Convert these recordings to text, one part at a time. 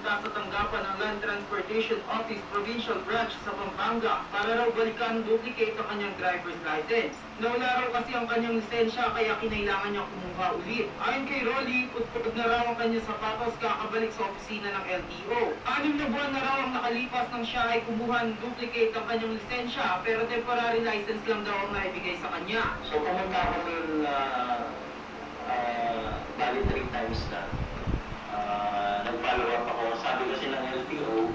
pumunta sa tanggapan ng Land Transportation Office Provincial Branch sa Pampanga para raw balikan duplicate ang kanyang driver's license. Nawala raw kasi ang kanyang lisensya kaya kinailangan niyang kumuha ulit. Ayon kay Rolly, putputog na raw ang kanyang sapatos kakabalik sa opisina ng LTO. 6 na buwan na raw ang nakalipas nang siya ay kumuha ng duplicate ang kanyang lisensya pero temporary license lang daw ang naibigay sa kanya. So pumunta ako doon bali 3 times na. Nag-follow up ako. Sabi kasi ng LTO,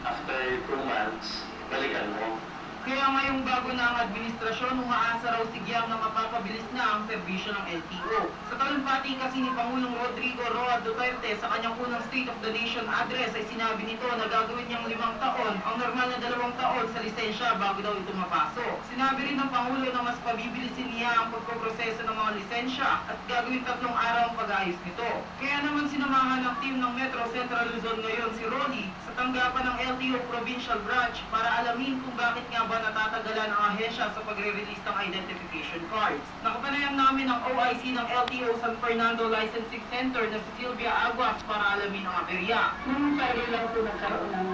after 2 months, balikan mo. Kaya ngayong bago na ang administrasyon, umaasa raw si Giang na mapapabilis na ang serbisyo ng LTO. Sa talumpati kasi ni Pangulong Rodrigo Roa Duterte sa kanyang unang State of the Nation address ay sinabi nito na gagawin niyang 5 taon ang normal na 2 taon sa lisensya bago daw ito mapasok. Sinabi rin ng Pangulo na mas pabibilisin niya ang pagpoproseso ng mga lisensya at gagawin 3 araw ang pag-ayos nito. Kaya naman sinamahan ng team ng Metro Central Luzon ngayon si Rolly sa tanggapan ng LTO Provincial Branch para alamin kung bakit nga ba natatagalan ang ahensya sa pagre-release ng identification cards. Nakapanayam namin ang OIC ng LTO San Fernando Licensing Center na si Sylvia Aguas para alamin ang aberya. Nung Friday lang po nagkaroon ng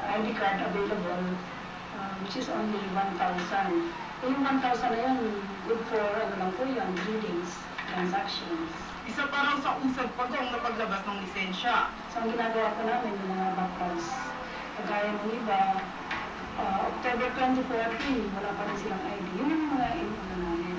ID card available, which is only 1,000. Yung 1,000 na yun, good for ano lang po yun, readings, transactions. Isa pa raw sa usap pagong na paglabas ng lisensya. So ang ginagawa po namin yung mga backlogs. Kagaya ng iba, October 2014, wala pa rin silang ID. Yun yung mga inuna namin.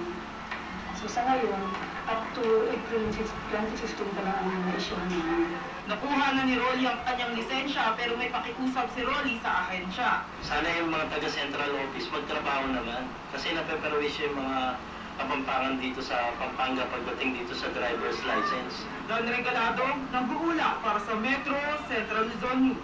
So sa ngayon, up to April 2015 pa lang ang na-issue namin. Nakuha na ni Rolly ang kanyang lisensya pero may pakiusap si Rolly sa ahensya. Sana yung mga taga-central office magtrabaho naman. Kasi napeperwisyo yung mga kapampangan dito sa Pampanga pagdating dito sa driver's license. Don Regalado, nag-uula para sa Metro Central Luzon News.